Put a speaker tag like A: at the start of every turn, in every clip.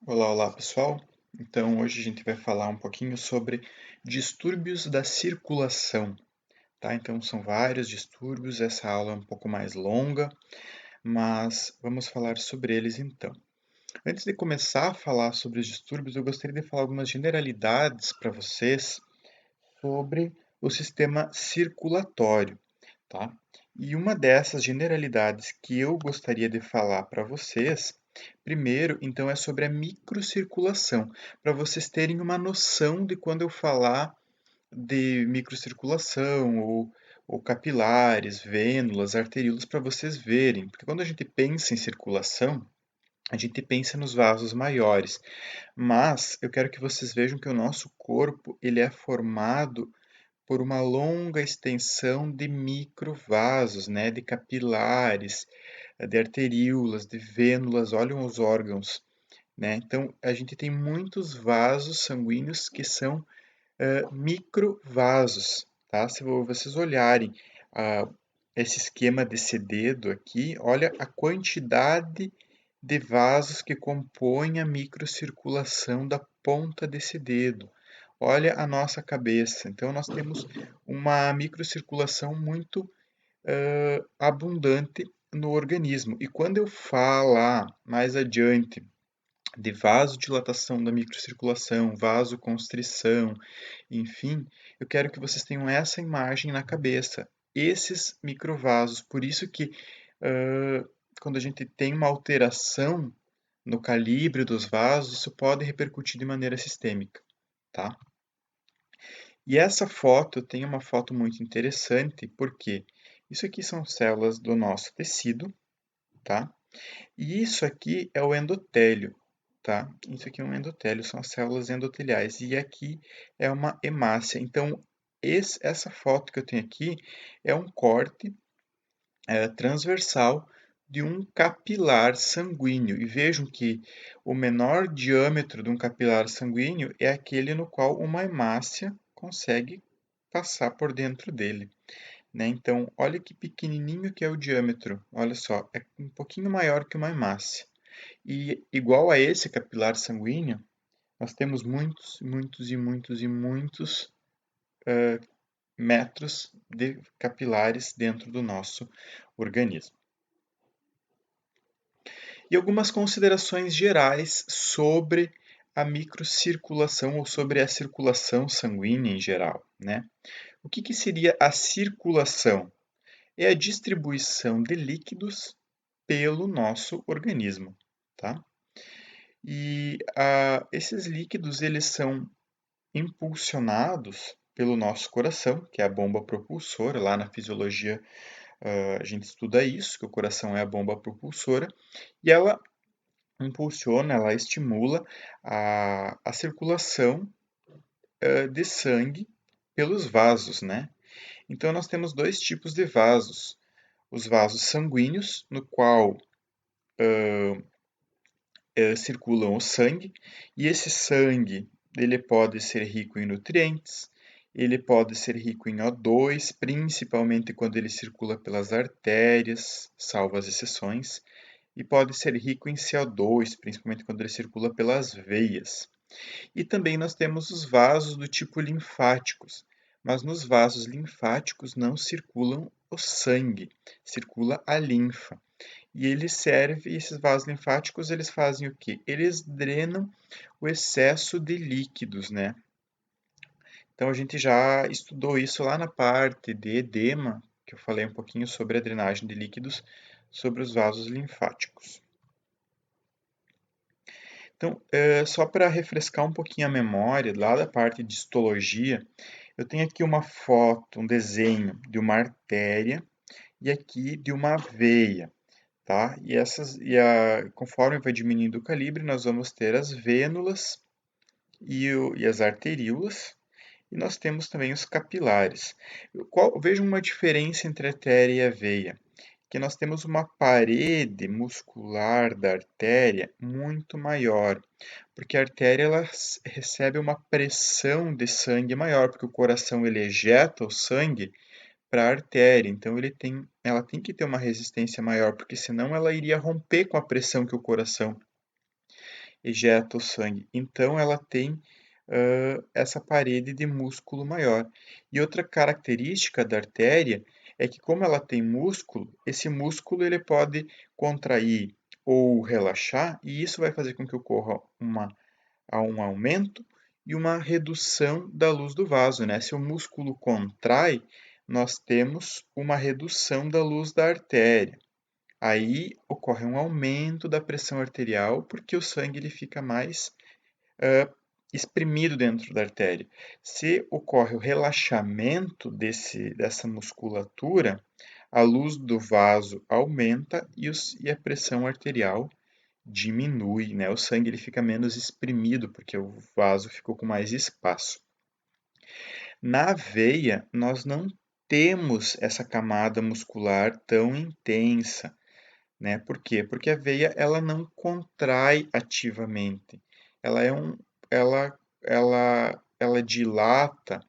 A: Olá, olá pessoal. Então hoje a gente vai falar um pouquinho sobre distúrbios da circulação, tá? Então são vários distúrbios, essa aula é um pouco mais longa, mas vamos falar sobre eles então. Antes de começar a falar sobre os distúrbios, eu gostaria de falar algumas generalidades para vocês sobre o sistema circulatório, tá? E uma dessas generalidades que eu gostaria de falar para vocês, primeiro, então, é sobre a microcirculação, para vocês terem uma noção de quando eu falar de microcirculação ou capilares, vênulas, arteríolas, para vocês verem, porque quando a gente pensa em circulação, a gente pensa nos vasos maiores, mas eu quero que vocês vejam que o nosso corpo ele é formado por uma longa extensão de microvasos, né, de capilares, de arteríolas, de vênulas, olham os órgãos, né? Então, a gente tem muitos vasos sanguíneos que são microvasos, tá? Se vocês olharem esse esquema desse dedo aqui, olha a quantidade de vasos que compõem a microcirculação da ponta desse dedo. Olha a nossa cabeça. Então, nós temos uma microcirculação muito abundante no organismo. E quando eu falar mais adiante de vasodilatação da microcirculação, vasoconstrição, enfim, eu quero que vocês tenham essa imagem na cabeça. Esses microvasos, por isso que quando a gente tem uma alteração no calibre dos vasos, isso pode repercutir de maneira sistêmica, tá? E essa foto tem uma foto muito interessante, porque isso aqui são células do nosso tecido, tá? E isso aqui é o endotélio, tá? Isso aqui é um endotélio, são as células endoteliais. E aqui é uma hemácia. Então, essa foto que eu tenho aqui é um corte transversal de um capilar sanguíneo. E vejam que o menor diâmetro de um capilar sanguíneo é aquele no qual uma hemácia consegue passar por dentro dele, né? Então, olha que pequenininho que é o diâmetro. Olha só, é um pouquinho maior que uma hemácia. E igual a esse capilar sanguíneo, nós temos muitos, muitos e muitos e muitos metros de capilares dentro do nosso organismo. E algumas considerações gerais sobre a microcirculação ou sobre a circulação sanguínea em geral, né? O que seria a circulação? É a distribuição de líquidos pelo nosso organismo, tá? E esses líquidos eles são impulsionados pelo nosso coração, que é a bomba propulsora. Lá na fisiologia a gente estuda isso, que o coração é a bomba propulsora, e ela impulsiona, ela estimula a circulação de sangue pelos vasos, né? Então nós temos dois tipos de vasos. Os vasos sanguíneos, no qual circulam o sangue, e esse sangue ele pode ser rico em nutrientes, ele pode ser rico em O2, principalmente quando ele circula pelas artérias, salvo as exceções, e pode ser rico em CO2, principalmente quando ele circula pelas veias. E também nós temos os vasos do tipo linfáticos, mas nos vasos linfáticos não circulam o sangue, circula a linfa. E ele serve, esses vasos linfáticos, eles fazem o quê? Eles drenam o excesso de líquidos, né? Então a gente já estudou isso lá na parte de edema, que eu falei um pouquinho sobre a drenagem de líquidos sobre os vasos linfáticos. Então, só para refrescar um pouquinho a memória, lá da parte de histologia, eu tenho aqui uma foto, um desenho de uma artéria e aqui de uma veia, tá? Conforme vai diminuindo o calibre, nós vamos ter as vênulas e as arteríolas, e nós temos também os capilares. Veja uma diferença entre a artéria e a veia, que nós temos uma parede muscular da artéria muito maior, porque a artéria ela recebe uma pressão de sangue maior, porque o coração ele ejeta o sangue para a artéria, então ela tem que ter uma resistência maior, porque senão ela iria romper com a pressão que o coração ejeta o sangue. Então, ela tem essa parede de músculo maior. E outra característica da artéria é que, como ela tem músculo, esse músculo ele pode contrair ou relaxar, e isso vai fazer com que ocorra um aumento e uma redução da luz do vaso, né? Se o músculo contrai, nós temos uma redução da luz da artéria. Aí ocorre um aumento da pressão arterial, porque o sangue ele fica mais exprimido dentro da artéria. Se ocorre o relaxamento dessa musculatura, a luz do vaso aumenta e a pressão arterial diminui, né? O sangue ele fica menos exprimido, porque o vaso ficou com mais espaço. Na veia, nós não temos essa camada muscular tão intensa, né? Por quê? Porque a veia ela não contrai ativamente. Ela é um, ela dilata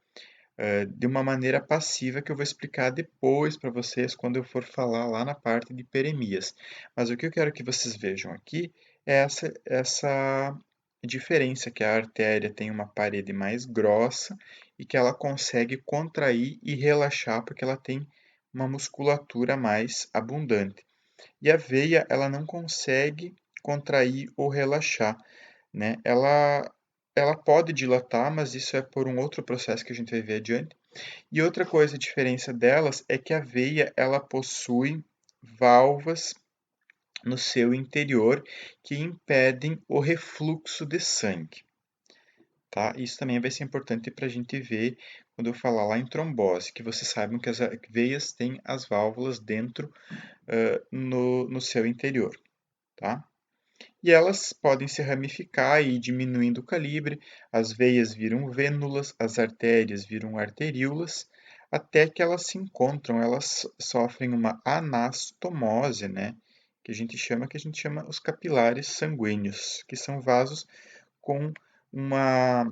A: de uma maneira passiva que eu vou explicar depois para vocês quando eu for falar lá na parte de peremias. Mas o que eu quero que vocês vejam aqui é essa diferença, que a artéria tem uma parede mais grossa e que ela consegue contrair e relaxar porque ela tem uma musculatura mais abundante. E a veia, ela não consegue contrair ou relaxar, né? Ela pode dilatar, mas isso é por um outro processo que a gente vai ver adiante. E outra coisa, a diferença delas é que a veia, ela possui válvulas no seu interior que impedem o refluxo de sangue, tá? Isso também vai ser importante para a gente ver quando eu falar lá em trombose, que vocês saibam que as veias têm as válvulas dentro no seu interior, tá? E elas podem se ramificar e ir diminuindo o calibre, as veias viram vênulas, as artérias viram arteríolas, até que elas se encontram, elas sofrem uma anastomose, né? Que a gente chama os capilares sanguíneos, que são vasos com uma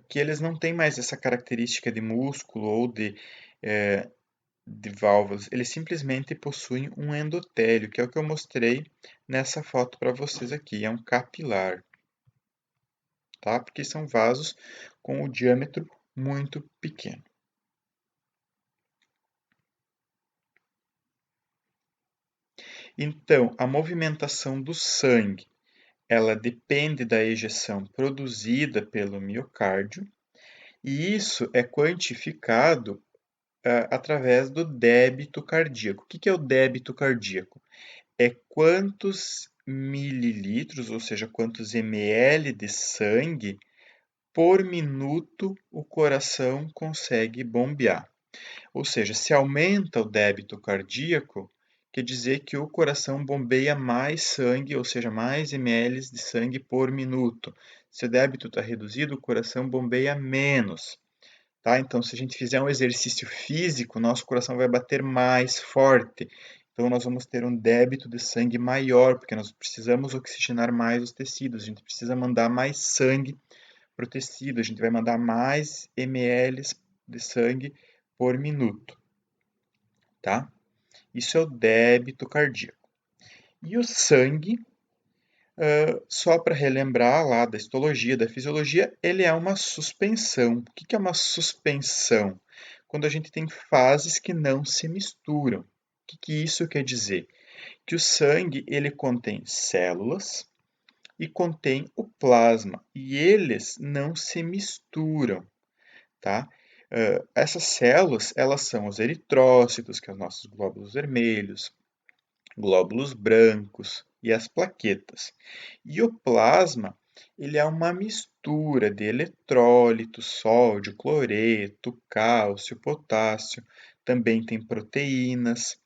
A: que eles não têm mais essa característica de músculo ou de válvulas, eles simplesmente possuem um endotélio, que é o que eu mostrei nessa foto para vocês aqui, é um capilar, tá? Porque são vasos com o diâmetro muito pequeno. Então, a movimentação do sangue, ela depende da ejeção produzida pelo miocárdio, e isso é quantificado através do débito cardíaco. O que é o débito cardíaco? É quantos mililitros, ou seja, quantos ml de sangue por minuto o coração consegue bombear. Ou seja, se aumenta o débito cardíaco, quer dizer que o coração bombeia mais sangue, ou seja, mais ml de sangue por minuto. Se o débito está reduzido, o coração bombeia menos. Tá? Então, se a gente fizer um exercício físico, nosso coração vai bater mais forte. Então, nós vamos ter um débito de sangue maior, porque nós precisamos oxigenar mais os tecidos, a gente precisa mandar mais sangue para o tecido, a gente vai mandar mais ml de sangue por minuto, tá? Isso é o débito cardíaco. E o sangue, só para relembrar lá da histologia, da fisiologia, ele é uma suspensão. O que é uma suspensão? Quando a gente tem fases que não se misturam. O que isso quer dizer? Que o sangue ele contém células e contém o plasma, e eles não se misturam, tá? Essas células, elas são os eritrócitos, que são os nossos glóbulos vermelhos, glóbulos brancos e as plaquetas. E o plasma, ele é uma mistura de eletrólitos, sódio, cloreto, cálcio, potássio, também tem proteínas,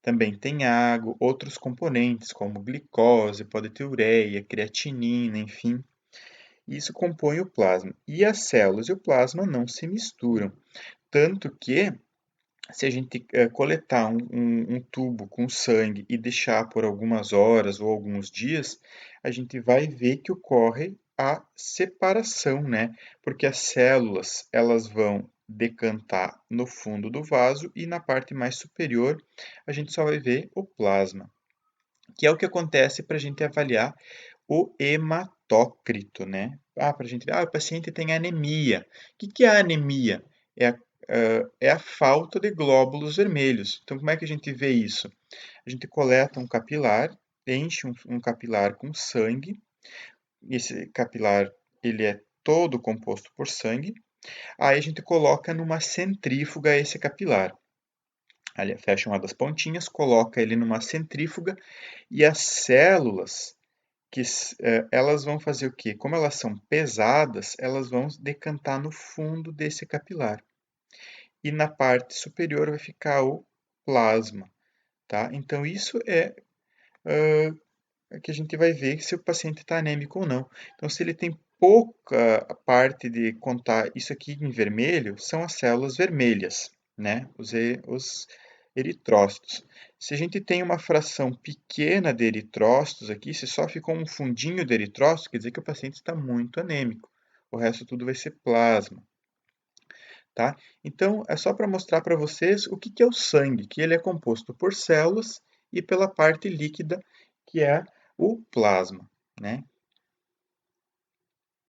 A: também tem água, outros componentes como glicose, pode ter ureia, creatinina, enfim. Isso compõe o plasma. E as células e o plasma não se misturam. Tanto que, se a gente coletar um tubo com sangue e deixar por algumas horas ou alguns dias, a gente vai ver que ocorre a separação, né? Porque as células elas vão decantar no fundo do vaso e na parte mais superior a gente só vai ver o plasma. que é o que acontece para a gente avaliar o hematócrito, né? Para a gente ver, o paciente tem anemia. O que é a anemia? É a falta de glóbulos vermelhos. Então, como é que a gente vê isso? A gente coleta um capilar, enche um capilar com sangue. Esse capilar ele é todo composto por sangue. Aí a gente coloca numa centrífuga esse capilar. Ali fecha uma das pontinhas, coloca ele numa centrífuga e as células elas vão fazer o quê? Como elas são pesadas, elas vão decantar no fundo desse capilar. E na parte superior vai ficar o plasma, tá? Então isso que a gente vai ver se o paciente está anêmico ou não. Então, se ele tem pouca parte de contar isso aqui em vermelho, são as células vermelhas, né? Os eritrócitos. Se a gente tem uma fração pequena de eritrócitos aqui, se só ficou um fundinho de eritrócito, quer dizer que o paciente está muito anêmico. O resto tudo vai ser plasma, tá? Então, é só para mostrar para vocês o que é o sangue, que ele é composto por células e pela parte líquida, que é o plasma, né?